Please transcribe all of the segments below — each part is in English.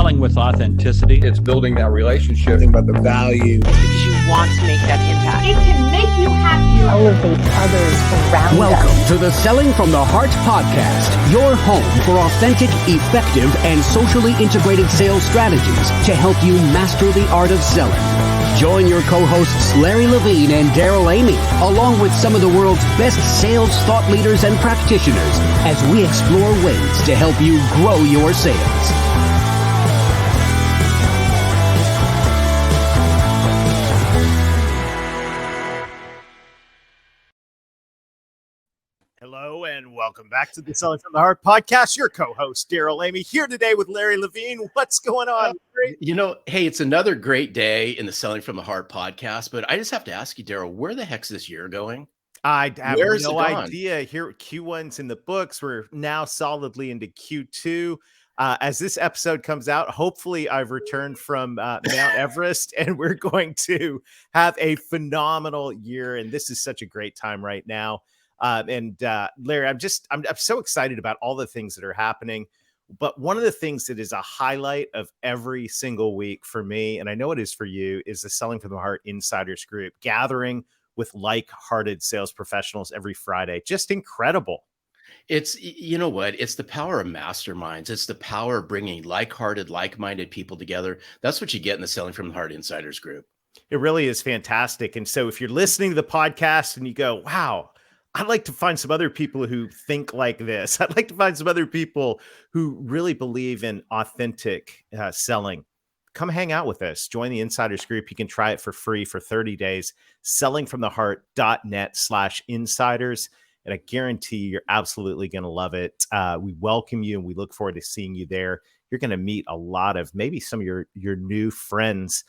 selling with authenticity. It's building that relationship. Think about the value. Because you want to make that impact. It can make you happier. Elevate others around Welcome us. to the Selling from the Heart podcast, your home for authentic, effective, and socially integrated sales strategies to help you master the art of selling. Join your co-hosts Larry Levine and Daryl Amy, along with some of the world's best sales thought leaders and practitioners, as we explore ways to help you grow your sales. Hello and welcome back to the Selling from the Heart podcast. Your co-host Daryl Amy here today with Larry Levine. What's going on? Hey, it's another great day in the Selling from the Heart podcast, but I just have to ask you, Daryl, where the heck's this year going? I have no idea. Here, Q1's in the books. We're now solidly into Q2. As this episode comes out, hopefully I've returned from Mount Everest, and we're going to have a year. And this is such a great time right now. Larry, I'm so excited about all the things that are happening. But one of the things that is a highlight of every single week for me, and I know it is for you, is the Selling from the Heart Insiders Group, gathering with like-hearted sales professionals every Friday. Just incredible. It's, you know what? It's the power of masterminds. It's the power of bringing like-hearted, like-minded people together. That's what you get in the Selling from the Heart Insiders Group. It really is fantastic. And so if you're listening to the podcast and you go, wow, I'd like to find some other people who think like this. I'd like to find some other people who really believe in authentic selling. Come hang out with us. Join the Insiders Group. You can try it for free for 30 days. sellingfromtheheart.net/insiders. And I guarantee you're absolutely going to love it. We welcome you and we look forward to seeing you there. You're going to meet a lot of maybe some of your new friends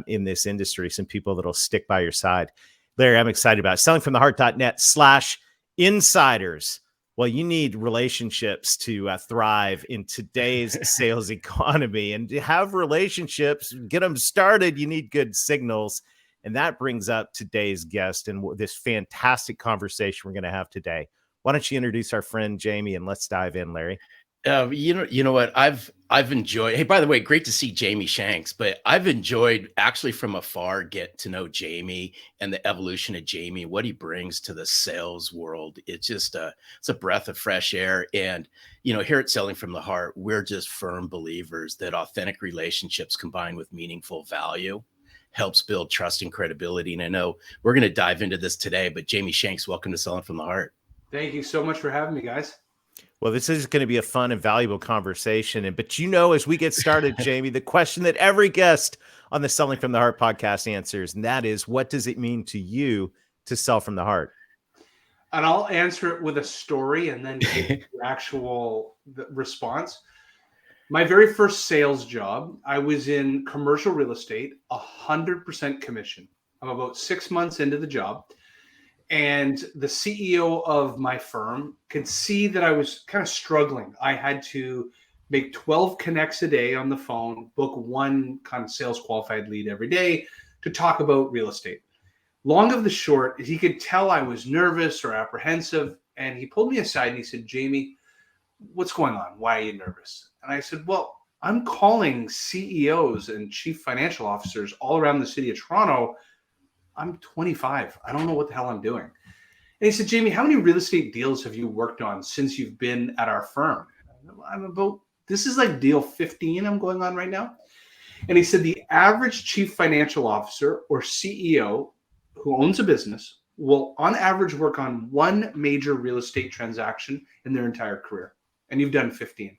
in this industry, some people that'll stick by your side. Larry, I'm excited about it. sellingfromtheheart.net/insiders. Well, you need relationships to thrive in today's sales economy, and to have relationships, get them started, you need good signals. And that brings up today's guest and this fantastic conversation we're going to have today. Why don't you introduce our friend Jamie, and let's dive in, Larry. You know what? I've enjoyed. Hey, by the way, great to see Jamie Shanks. But I've enjoyed actually from afar get to know Jamie and the evolution of Jamie, what he brings to the sales world. It's just it's a breath of fresh air. And here at Selling from the Heart, we're just firm believers that authentic relationships combined with meaningful value helps build trust and credibility. And I know we're going to dive into this today. But Jamie Shanks, welcome to Selling from the Heart. Thank you so much for having me, guys. Well, this is going to be a fun and valuable conversation. But as we get started, Jamie, the question that every guest on the Selling from the Heart podcast answers, and that is, what does it mean to you to sell from the heart? And I'll answer it with a story and then give the actual response. My very first sales job, I was in commercial real estate, 100% commission. I'm about 6 months into the job. And the CEO of my firm could see that I was kind of struggling. I had to make 12 connects a day on the phone, book one kind of sales qualified lead every day to talk about real estate. Long of the short, he could tell I was nervous or apprehensive. And he pulled me aside and he said, Jamie, what's going on? Why are you nervous? And I said, well, I'm calling CEOs and chief financial officers all around the city of Toronto. I'm 25. I don't know what the hell I'm doing. And he said, Jamie, how many real estate deals have you worked on since you've been at our firm? This is like deal 15 I'm going on right now. And he said, the average chief financial officer or CEO who owns a business will on average work on one major real estate transaction in their entire career. And you've done 15.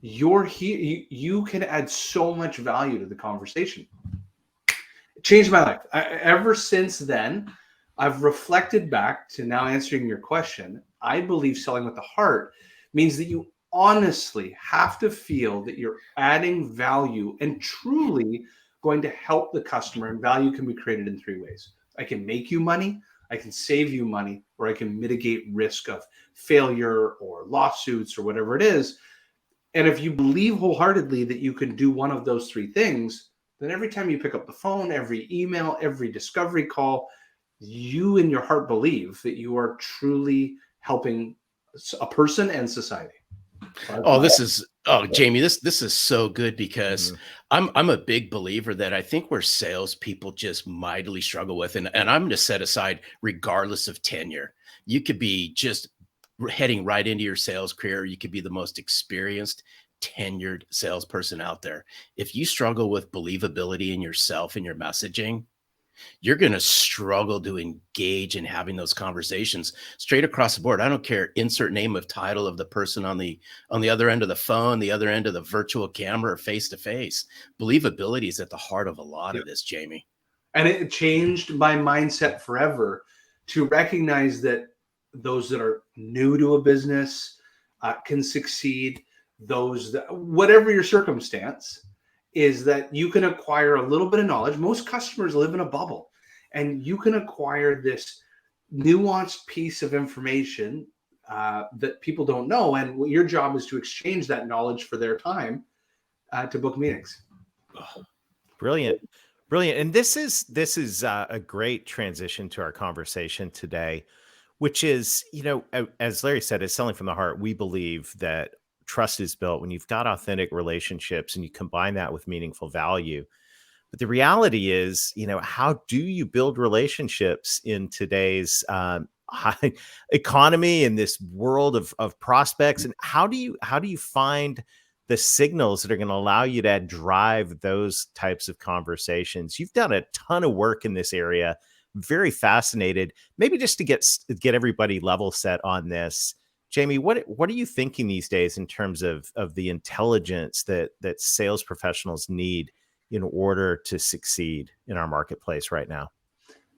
You're here. You can add so much value to the conversation. Changed my life. Ever since then, I've reflected back to now answering your question. I believe selling with the heart means that you honestly have to feel that you're adding value and truly going to help the customer. And value can be created in three ways. I can make you money, I can save you money, or I can mitigate risk of failure or lawsuits or whatever it is. And if you believe wholeheartedly that you can do one of those three things, then every time you pick up the phone, every email, every discovery call, you in your heart believe that you are truly helping a person and society. Oh, this is Oh, Jamie, this is so good because I'm a big believer that I think where salespeople just mightily struggle with, and I'm going to set aside regardless of tenure. You could be just heading right into your sales career. You could be the most experienced, tenured salesperson out there. If you struggle with believability in yourself and your messaging, you're going to struggle to engage in having those conversations straight across the board. I don't care, insert name of title of the person on the other end of the phone, the other end of the virtual camera, or face to face. Believability is at the heart of a lot of this, Jamie. And it changed my mindset forever to recognize that those that are new to a business can succeed. Those that, whatever your circumstance, is that you can acquire a little bit of knowledge. Most customers live in a bubble, and you can acquire this nuanced piece of information that people don't know. And your job is to exchange that knowledge for their time to book meetings. Brilliant. Brilliant. And this is a great transition to our conversation today, which is, as Larry said, it's selling from the heart. We believe that trust is built when you've got authentic relationships and you combine that with meaningful value. But the reality is, how do you build relationships in today's high economy, in this world of prospects? And how do you find the signals that are going to allow you to drive those types of conversations? You've done a ton of work in this area. I'm very fascinated. Maybe just to get everybody level set on this, Jamie, what are you thinking these days in terms of the intelligence that sales professionals need in order to succeed in our marketplace right now?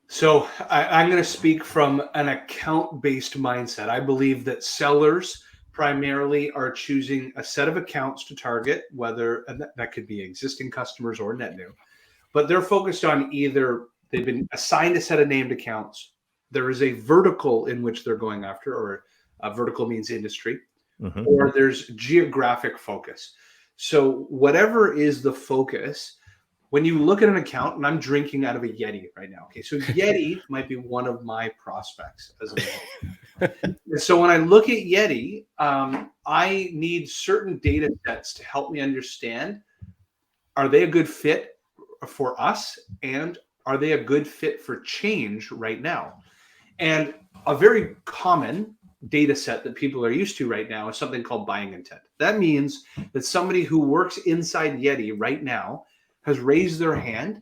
So I'm going to speak from an account-based mindset. I believe that sellers primarily are choosing a set of accounts to target, whether that could be existing customers or net new, but they're focused on either they've been assigned a set of named accounts, there is a vertical in which they're going after, or a vertical means industry, or there's geographic focus. So whatever is the focus, when you look at an account, and I'm drinking out of a Yeti right now. Okay, so Yeti might be one of my prospects as a so when I look at Yeti, I need certain data sets to help me understand, are they a good fit for us? And are they a good fit for change right now? And a very common data set that people are used to right now is something called buying intent. That means that somebody who works inside Yeti right now has raised their hand,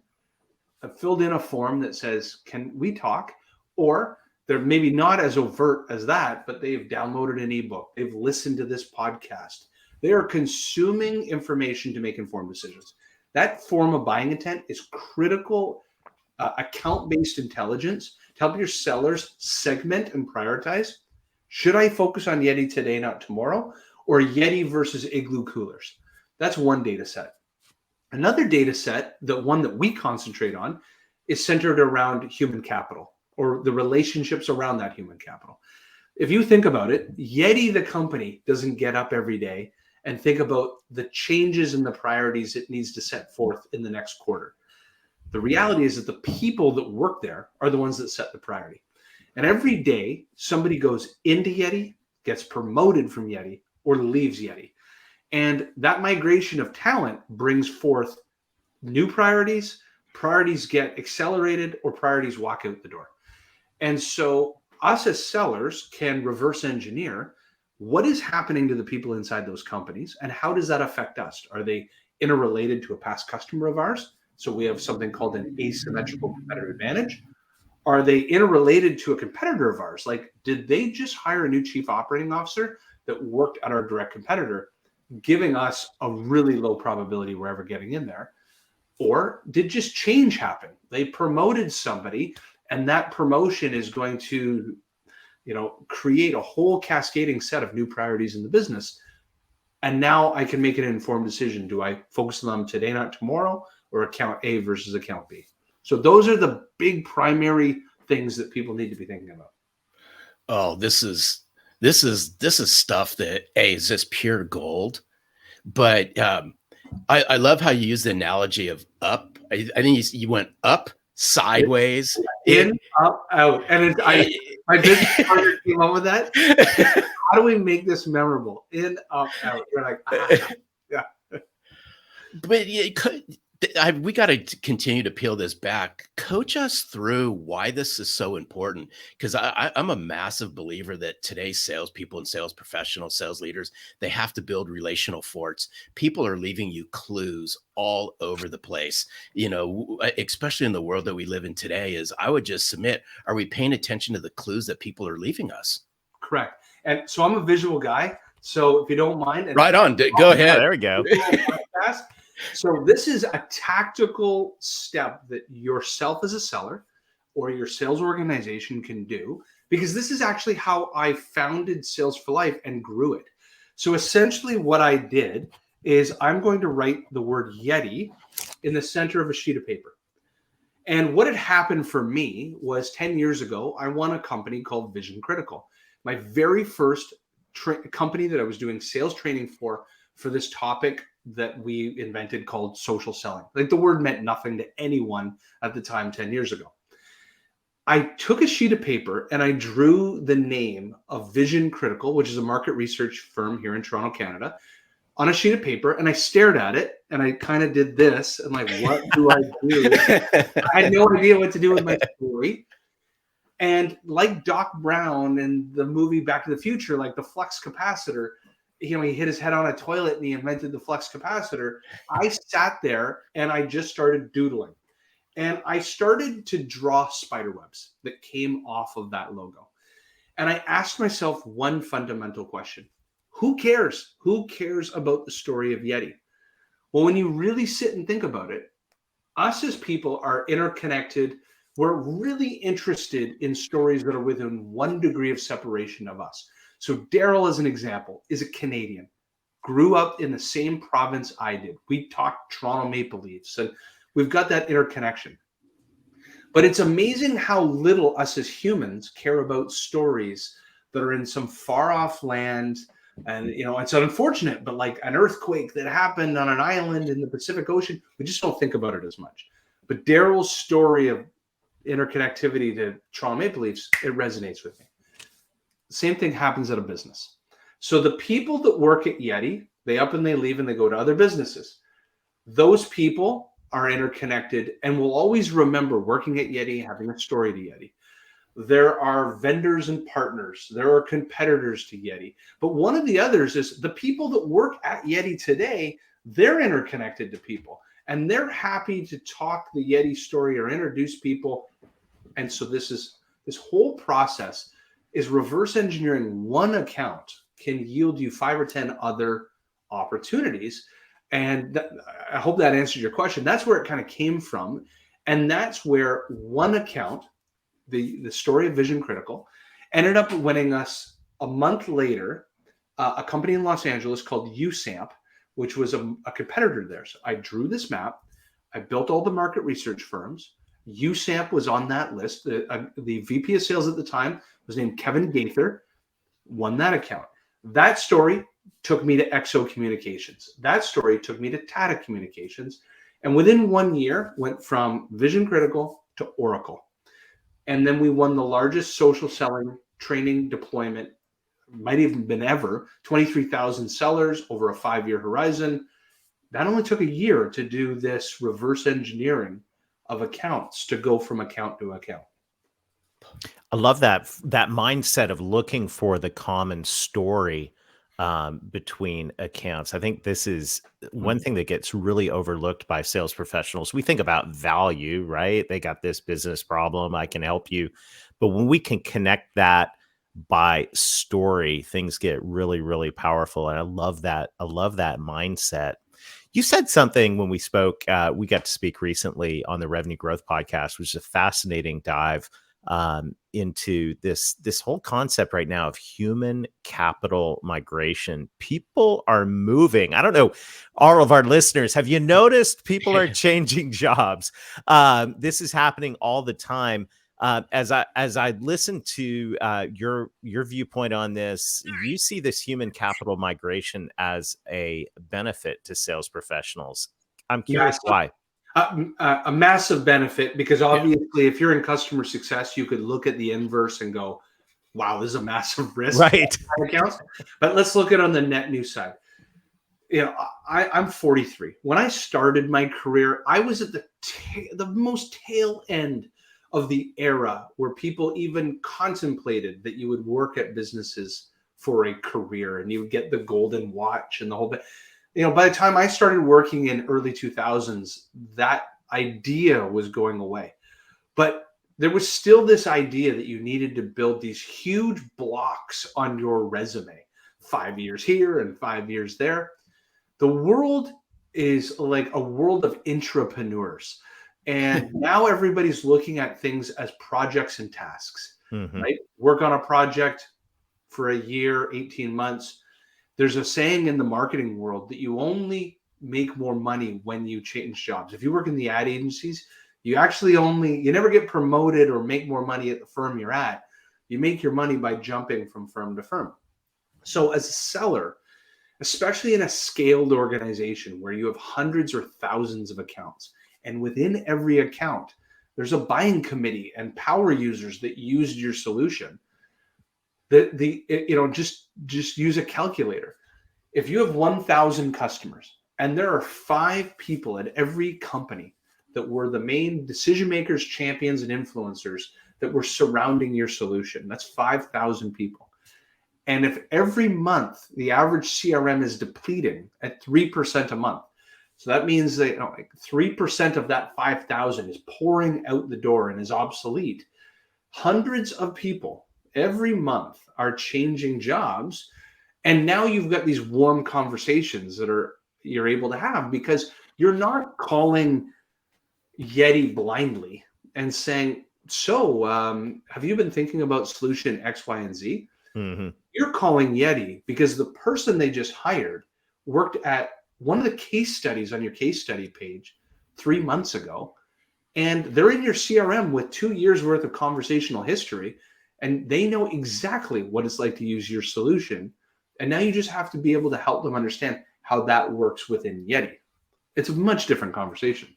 filled in a form that says, can we talk? Or they're maybe not as overt as that, but they've downloaded an ebook. They've listened to this podcast. They are consuming information to make informed decisions. That form of buying intent is critical account-based intelligence to help your sellers segment and prioritize. Should I focus on Yeti today, not tomorrow? Or Yeti versus Igloo coolers? That's one data set. Another data set, the one that we concentrate on, is centered around human capital, or the relationships around that human capital. If you think about it, Yeti, the company, doesn't get up every day and think about the changes and the priorities it needs to set forth in the next quarter. The reality is that the people that work there are the ones that set the priority. And every day, somebody goes into Yeti, gets promoted from Yeti, or leaves Yeti. And that migration of talent brings forth new priorities. Priorities get accelerated, or priorities walk out the door. And so us as sellers can reverse engineer what is happening to the people inside those companies, and how does that affect us? Are they interrelated to a past customer of ours? So we have something called an asymmetrical competitive advantage. Are they interrelated to a competitor of ours? Like, did they just hire a new chief operating officer that worked at our direct competitor, giving us a really low probability we're ever getting in there? Or did just change happen? They promoted somebody, and that promotion is going to, create a whole cascading set of new priorities in the business. And now I can make an informed decision. Do I focus on them today, not tomorrow, or account A versus account B? So those are the big primary things that people need to be thinking about. Oh, this is stuff that is just pure gold. But I love how you use the analogy of up. I think you went up sideways, in, up, out. And my business partner came up with that. How do we make this memorable? In, up, out. We're like, yeah. But we got to continue to peel this back. Coach us through why this is so important, because I'm a massive believer that today's salespeople and sales professionals, sales leaders, they have to build relational forts. People are leaving you clues all over the place, especially in the world that we live in today. I would just submit, are we paying attention to the clues that people are leaving us? Correct. And so I'm a visual guy. So if you don't mind. Right on. Go ahead. There we go. So this is a tactical step that yourself as a seller or your sales organization can do, because this is actually how I founded Sales for Life and grew it. So essentially what I did is I'm going to write the word Yeti in the center of a sheet of paper. And what had happened for me was 10 years ago, I won a company called Vision Critical. My very first company that I was doing sales training for this topic that we invented called social selling. Like, the word meant nothing to anyone at the time 10 years ago. I took a sheet of paper and I drew the name of Vision Critical, which is a market research firm here in Toronto, Canada, on a sheet of paper, and I stared at it and I kind of did this and like, what do I do? I had no idea what to do with my story. And like Doc Brown in the movie Back to the Future, like the flux capacitor, he hit his head on a toilet and he invented the flux capacitor. I sat there and I just started doodling. And I started to draw spider webs that came off of that logo. And I asked myself one fundamental question. Who cares? Who cares about the story of Yeti? Well, when you really sit and think about it, us as people are interconnected. We're really interested in stories that are within 1 degree of separation of us. So Daryl, as an example, is a Canadian, grew up in the same province I did. We talked Toronto Maple Leafs, and we've got that interconnection. But it's amazing how little us as humans care about stories that are in some far off land. And, it's unfortunate, but like an earthquake that happened on an island in the Pacific Ocean, we just don't think about it as much. But Daryl's story of interconnectivity to Toronto Maple Leafs, it resonates with me. Same thing happens at a business. So the people that work at Yeti, they up and they leave and they go to other businesses. Those people are interconnected and will always remember working at Yeti, having a story to Yeti. There are vendors and partners. There are competitors to Yeti. But one of the others is the people that work at Yeti today, they're interconnected to people. And they're happy to talk the Yeti story or introduce people. And so this whole process is reverse engineering. One account can yield you 5 or 10 other opportunities. And I hope that answers your question. That's where it kind of came from. And that's where one account, the story of Vision Critical, ended up winning us a month later, a company in Los Angeles called USAMP, which was a competitor there. So I drew this map. I built all the market research firms. USAMP was on that list. The VP of sales at the time was named Kevin Gaither, won that account. That story took me to EXO Communications. That story took me to Tata Communications. And within 1 year, went from Vision Critical to Oracle. And then we won the largest social selling training deployment, might even been ever, 23,000 sellers over a 5-year horizon. That only took a year to do this reverse engineering of accounts to go from account to account. I love that mindset of looking for the common story between accounts. I think this is one thing that gets really overlooked by sales professionals. We think about value, right? They got this business problem, I can help you. But when we can connect that by story, things get really, really powerful. And I love that mindset. You said something when we spoke, we got to speak recently on the Revenue Growth Podcast, which is a fascinating dive into this whole concept right now of human capital migration. People are moving. I don't know, all of our listeners, have you noticed people are changing jobs? This is happening all the time. As I listen to your viewpoint on this, you see this human capital migration as a benefit to sales professionals. I'm curious why. A massive benefit, because obviously if you're in customer success, you could look at the inverse and go, wow, this is a massive risk. Right. Accounts. But let's look at it on the net new side. I'm 43. When I started my career, I was at the most tail end of the era where people even contemplated that you would work at businesses for a career and you would get the golden watch and the whole bit. By the time I started working in early 2000s, that idea was going away. But there was still this idea that you needed to build these huge blocks on your resume, 5 years here and 5 years there. The world is like a world of intrapreneurs. And now everybody's looking at things as projects and tasks, right? Work on a project for a year, 18 months. There's a saying in the marketing world that you only make more money when you change jobs. If you work in the ad agencies, you never get promoted or make more money at the firm you're at. You make your money by jumping from firm to firm. So as a seller, especially in a scaled organization where you have hundreds or thousands of accounts, and within every account, there's a buying committee and power users that used your solution. Just use a calculator. If you have 1,000 customers and there are 5 people at every company that were the main decision makers, champions, and influencers that were surrounding your solution, that's 5,000 people. And if every month the average CRM is depleting at 3% a month, so that means that 3% of that 5,000 is pouring out the door and is obsolete. Hundreds of people every month are changing jobs. And now you've got these warm conversations that you're able to have, because you're not calling Yeti blindly and saying, so have you been thinking about solution X, Y, and Z? Mm-hmm. You're calling Yeti because the person they just hired worked at one of the case studies on your case study page 3 months ago, and they're in your CRM with 2 years worth of conversational history, and they know exactly what it's like to use your solution. And now you just have to be able to help them understand how that works within Yeti. It's a much different conversation.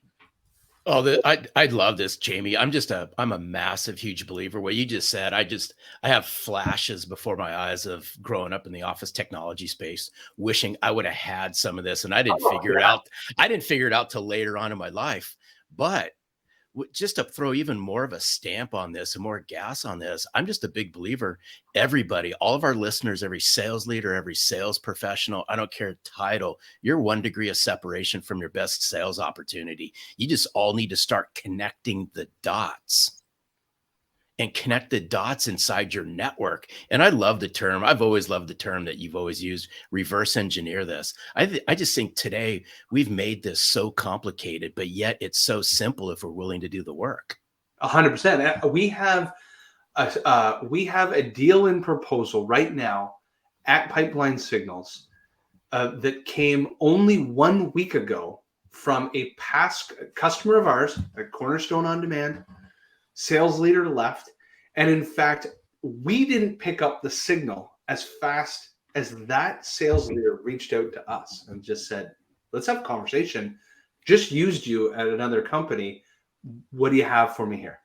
Oh, I love this, Jamie. I'm a massive, huge believer. What you just said, I have flashes before my eyes of growing up in the office technology space, wishing I would have had some of this, and I didn't figure it out. I didn't figure it out till later on in my life. But just to throw even more of a stamp on this and more gas on this, I'm just a big believer. Everybody, all of our listeners, every sales leader, every sales professional, I don't care title, you're 1 degree of separation from your best sales opportunity. You just all need to start connecting the dots and connect the dots inside your network. And I love the term. I've always loved the term that you've always used, reverse engineer this. I just think today we've made this so complicated, but yet it's so simple if we're willing to do the work. 100%. We have a deal in proposal right now at Pipeline Signals that came only 1 week ago from a past customer of ours at Cornerstone On Demand. Sales leader left. And in fact, we didn't pick up the signal as fast as that sales leader reached out to us and just said, let's have a conversation. Just used you at another company. What do you have for me here?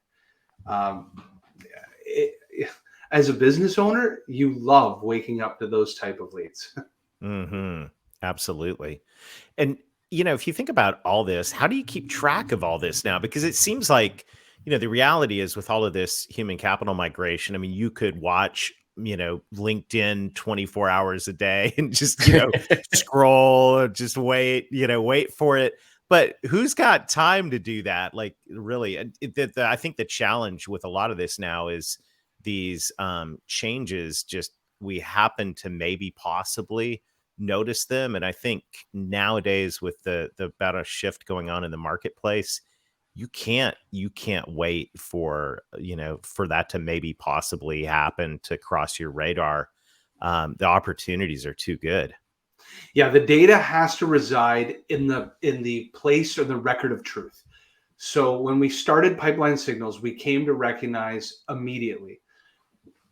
As a business owner, you love waking up to those type of leads. Mm-hmm. Absolutely. And, if you think about all this, how do you keep track of all this now? Because it seems like, the reality is with all of this human capital migration, I mean, you could watch, LinkedIn 24 hours a day and just, scroll, just wait for it. But who's got time to do that? Like, really, I think the challenge with a lot of this now is these changes, just we happen to maybe possibly notice them. And I think nowadays with the about a shift going on in the marketplace, you can't wait for that to maybe possibly happen to cross your radar. The opportunities are too good. Yeah, the data has to reside in the place or the record of truth. So when we started Pipeline Signals, we came to recognize immediately,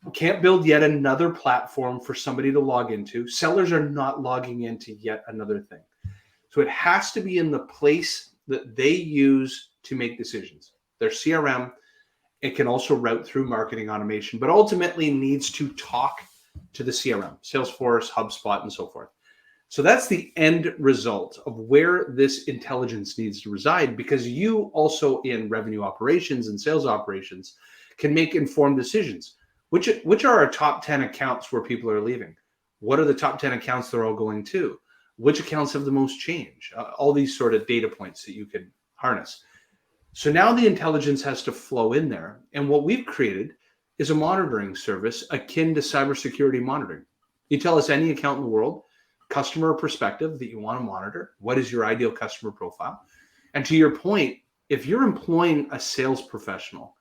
we can't build yet another platform for somebody to log into. Sellers are not logging into yet another thing. So it has to be in the place that they use to make decisions. Their CRM, it can also route through marketing automation, but ultimately needs to talk to the CRM, Salesforce, HubSpot, and so forth. So that's the end result of where this intelligence needs to reside, because you also in revenue operations and sales operations can make informed decisions. Which are our top 10 accounts where people are leaving? What are the top 10 accounts they're all going to? Which accounts have the most change? All these sort of data points that you can harness. So now the intelligence has to flow in there. And what we've created is a monitoring service akin to cybersecurity monitoring. You tell us any account in the world, customer perspective that you want to monitor. What is your ideal customer profile? And to your point, if you're employing a sales professional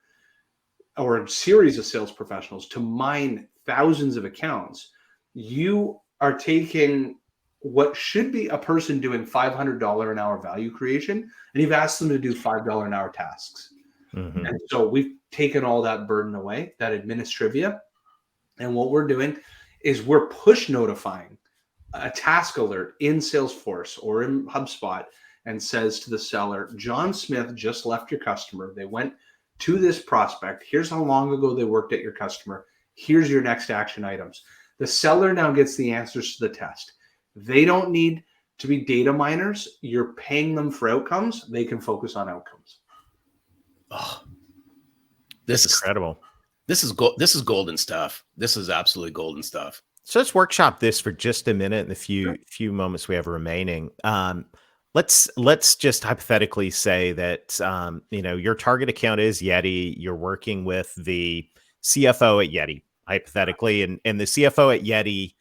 or a series of sales professionals to mine thousands of accounts, you are taking what should be a person doing $500 an hour value creation, and you've asked them to do $5 an hour tasks. Mm-hmm. And so we've taken all that burden away, that administrivia. And what we're doing is we're push notifying a task alert in Salesforce or in HubSpot and says to the seller, John Smith just left your customer. They went to this prospect. Here's how long ago they worked at your customer. Here's your next action items. The seller now gets the answers to the test. They don't need to be data miners. You're paying them for outcomes. They can focus on outcomes. Oh, this is incredible. This is golden stuff. This is absolutely golden stuff. So let's workshop this for just a minute in the few moments we have remaining. Let's just hypothetically say that your target account is Yeti. You're working with the CFO at Yeti, hypothetically, and the CFO at Yeti,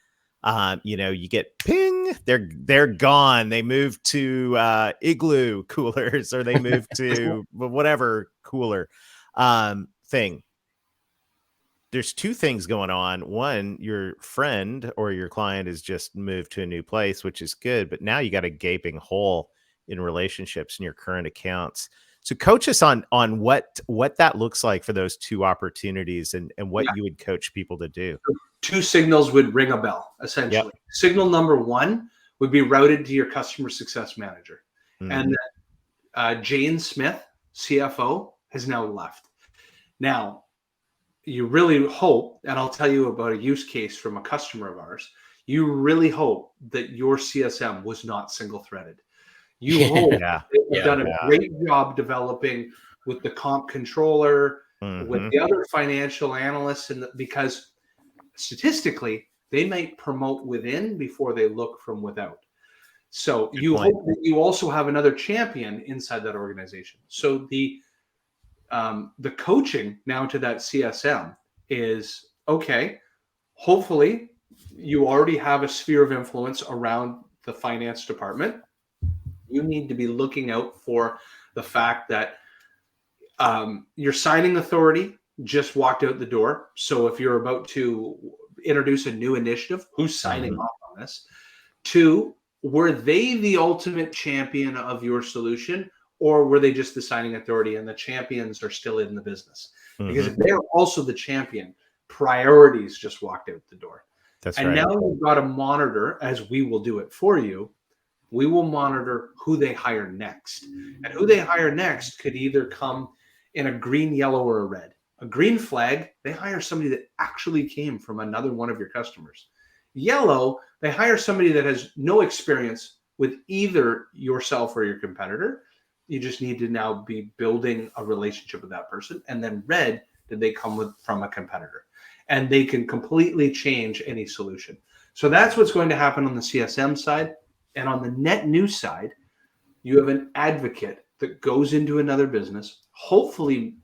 you get ping, they're gone. They move to Igloo coolers, or they move to whatever cooler thing. There's two things going on. One, your friend or your client has just moved to a new place, which is good, but now you got a gaping hole in relationships in your current accounts. So coach us on what that looks like for those two opportunities and what you would coach people to do. Two signals would ring a bell, essentially. Yep. Signal number one would be routed to your customer success manager. Mm-hmm. And Jane Smith, CFO, has now left. Now, you really hope, and I'll tell you about a use case from a customer of ours, you really hope that your CSM was not single-threaded. You hope they've done a great job developing with the comp controller, with the other financial analysts, because statistically, they might promote within before they look from without. So you hope that you also have another champion inside that organization. So the coaching now to that CSM is, okay, hopefully you already have a sphere of influence around the finance department. You need to be looking out for the fact that your signing authority just walked out the door. So if you're about to introduce a new initiative, who's signing off on this? Two, were they the ultimate champion of your solution? Or were they just the signing authority and the champions are still in the business? Because if they're also the champion, priorities just walked out the door. That's right. And now you've got to monitor, as we will do it for you, we will monitor who they hire next. And who they hire next could either come in a green, yellow, or a red. A green flag, they hire somebody that actually came from another one of your customers. Yellow, they hire somebody that has no experience with either yourself or your competitor. You just need to now be building a relationship with that person. And then red, did they come from a competitor? And they can completely change any solution. So that's what's going to happen on the CSM side. And on the net new side, you have an advocate that goes into another business. Hopefully,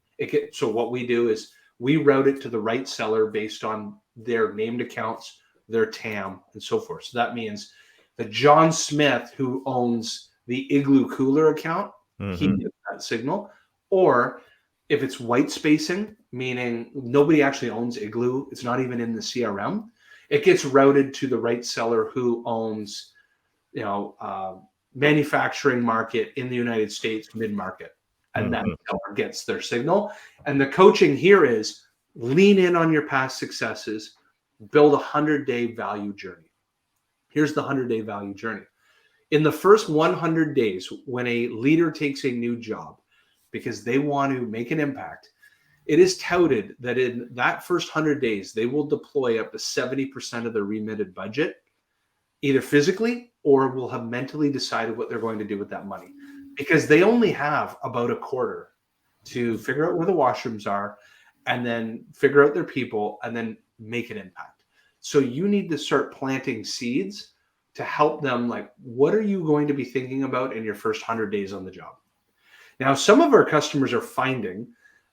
so what we do is we route it to the right seller based on their named accounts, their TAM, and so forth. So that means that John Smith, who owns the Igloo Cooler account, he gets that signal. Or if it's white spacing, meaning nobody actually owns Igloo, it's not even in the CRM, it gets routed to the right seller who owns manufacturing market in the United States, mid-market, and that seller gets their signal. And the coaching here is lean in on your past successes, build a 100-day value journey. Here's the 100-day value journey. In the first 100 days, when a leader takes a new job because they want to make an impact, it is touted that in that first 100 days, they will deploy up to 70% of their remitted budget, either physically or will have mentally decided what they're going to do with that money, because they only have about a quarter to figure out where the washrooms are and then figure out their people and then make an impact. So you need to start planting seeds to help them. Like, what are you going to be thinking about in your first 100 days on the job? Now, some of our customers are finding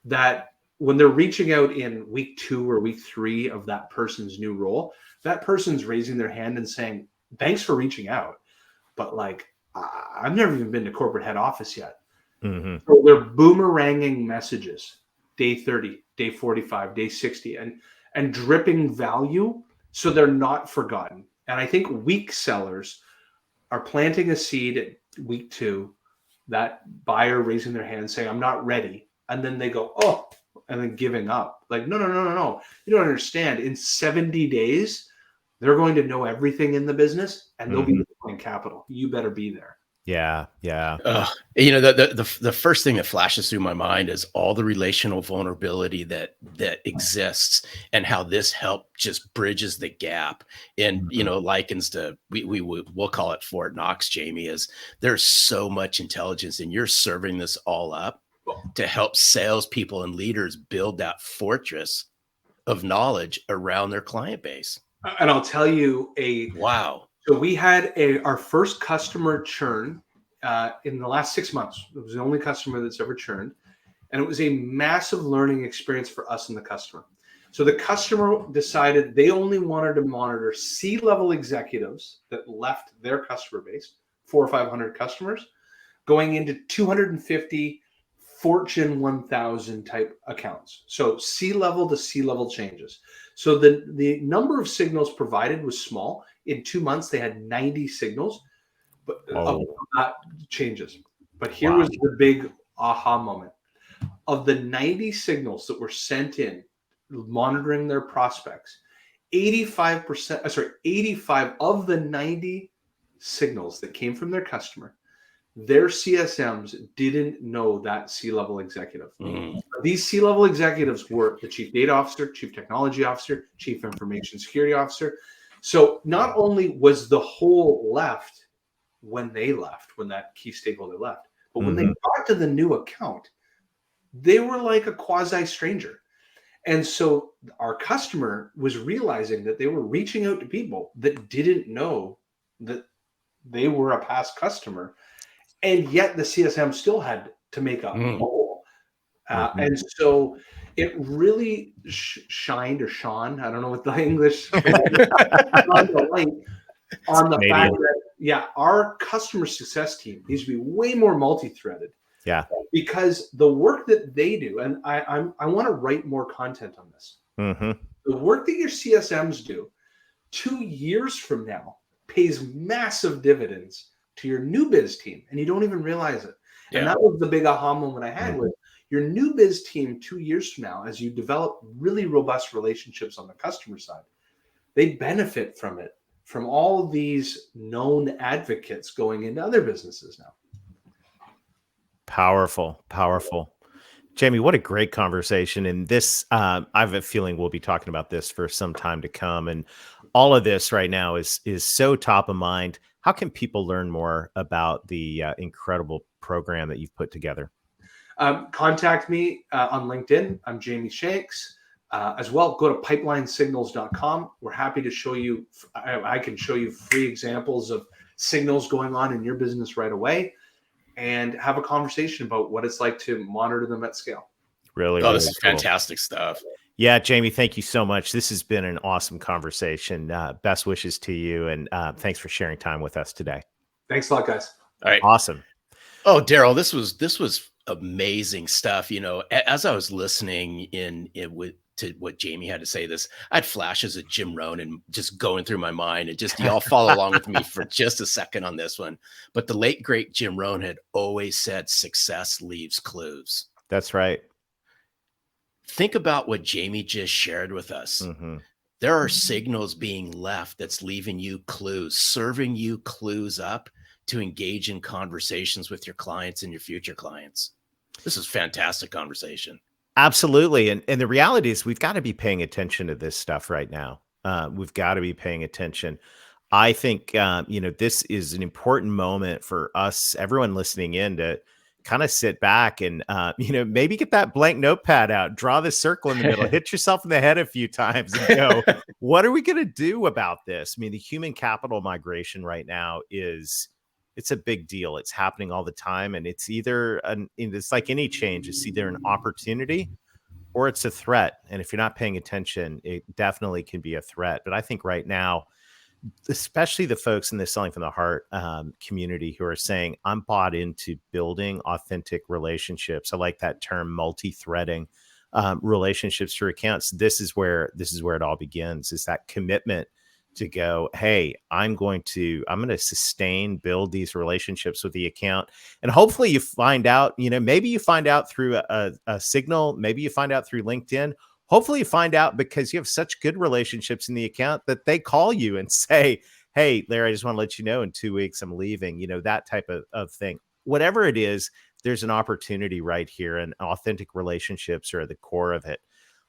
that when they're reaching out in week 2 or week 3 of that person's new role, that person's raising their hand and saying, thanks for reaching out, but like, I've never even been to corporate head office yet. Mm-hmm. So they're boomeranging messages, day 30, day 45, day 60, and dripping value so they're not forgotten. And I think weak sellers are planting a seed at week 2, that buyer raising their hand saying, I'm not ready. And then they go, oh, and then giving up. Like, no. You don't understand. In 70 days, they're going to know everything in the business and they'll be deploying capital. You better be there. Yeah. You know, the first thing that flashes through my mind is all the relational vulnerability that exists and how this help just bridges the gap and, you know, likens to, we'll call it Fort Knox, Jamie, is there's so much intelligence and you're serving this all up to help salespeople and leaders build that fortress of knowledge around their client base. And I'll tell you wow. So we had our first customer churn in the last 6 months. It was the only customer that's ever churned. And it was a massive learning experience for us and the customer. So the customer decided they only wanted to monitor C-level executives that left their customer base, 400 or 500 customers, going into 250 Fortune 1000 type accounts. So C-level to C-level changes. So the number of signals provided was small. In 2 months, they had 90 signals, but of that changes. But here was the big aha moment. Of the 90 signals that were sent in, monitoring their prospects, 85 of the 90 signals that came from their customer, their CSMs didn't know that C-level executive. These C-level executives were the chief data officer, chief technology officer, chief information security officer. So not only was the whole left when that key stakeholder left, but when they got to the new account, they were like a quasi stranger. And so our customer was realizing that they were reaching out to people that didn't know that they were a past customer. And yet the CSM still had to make a whole. And so it really shined or shone, I don't know what the English on the fact that, our customer success team needs to be way more multi-threaded. Yeah. Because the work that they do, and I want to write more content on this. The work that your CSMs do 2 years from now pays massive dividends to your new biz team, and you don't even realize it. Yeah. And that was the big aha moment I had with your new biz team 2 years from now, as you develop really robust relationships on the customer side, they benefit from it, from all these known advocates going into other businesses now. Powerful. Jamie, what a great conversation. And this, I have a feeling we'll be talking about this for some time to come. And all of this right now is so top of mind. How can people learn more about the incredible program that you've put together? Contact me on LinkedIn. I'm Jamie Shanks. As well, go to pipelinesignals.com. We're happy to show you. I can show you free examples of signals going on in your business right away, and have a conversation about what it's like to monitor them at scale. Really, this is fantastic stuff. Yeah, Jamie, thank you so much. This has been an awesome conversation. Best wishes to you, and thanks for sharing time with us today. Thanks a lot, guys. All right, awesome. Oh, Daryl, this was amazing stuff. You know, as I was listening to what Jamie had to say, I had flashes of Jim Rohn and just going through my mind, and just y'all follow along with me for just a second on this one. But the late great Jim Rohn had always said, "Success leaves clues." That's right. Think about what Jamie just shared with us. There are signals being left that's leaving you clues, serving you clues up to engage in conversations with your clients and your future clients. This is fantastic conversation. Absolutely. And the reality is we've got to be paying attention to this stuff right now. We've got to be paying attention. I think, this is an important moment for us, everyone listening in, to kind of sit back and, maybe get that blank notepad out, draw the circle in the middle, hit yourself in the head a few times and go, what are we going to do about this? I mean, the human capital migration right now it's a big deal. It's happening all the time. And it's it's like any change, it's either an opportunity or it's a threat. And if you're not paying attention, it definitely can be a threat. But I think right now, especially the folks in the Selling from the Heart community who are saying, I'm bought into building authentic relationships. I like that term, multi-threading relationships through accounts. This is where it all begins, is that commitment to go, hey, I'm going to build these relationships with the account. And hopefully you find out, maybe you find out through a signal, maybe you find out through LinkedIn. Hopefully you find out because you have such good relationships in the account that they call you and say, hey, Larry, I just want to let you know in 2 weeks I'm leaving, that type of thing. Whatever it is, there's an opportunity right here, and authentic relationships are at the core of it.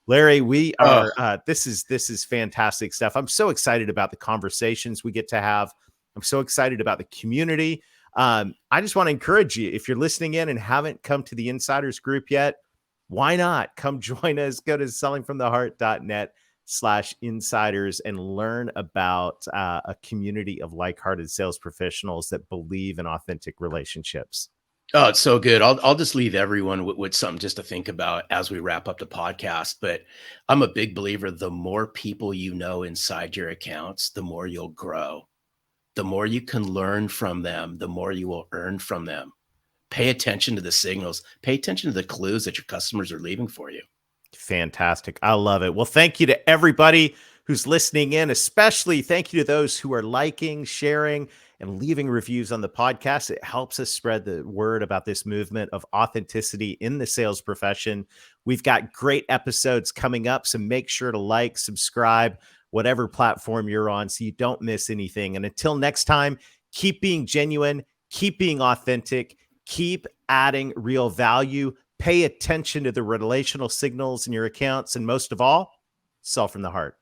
Larry, we are, this is fantastic stuff. I'm so excited about the conversations we get to have. I'm so excited about the community. I just want to encourage you, if you're listening in and haven't come to the Insiders group yet, why not come join us? Go to sellingfromtheheart.net/insiders and learn about a community of like-hearted sales professionals that believe in authentic relationships. Oh, it's so good. I'll just leave everyone with something just to think about as we wrap up the podcast. But I'm a big believer, the more people you know inside your accounts, the more you'll grow. The more you can learn from them, the more you will earn from them. Pay attention to the signals. Pay attention to the clues that your customers are leaving for you. Fantastic. I love it. Well, thank you to everybody who's listening in, especially thank you to those who are liking, sharing, and leaving reviews on the podcast. It helps us spread the word about this movement of authenticity in the sales profession. We've got great episodes coming up, so make sure to like, subscribe, whatever platform you're on, so you don't miss anything. And until next time, keep being genuine, keep being authentic, keep adding real value, pay attention to the relational signals in your accounts, and most of all, sell from the heart.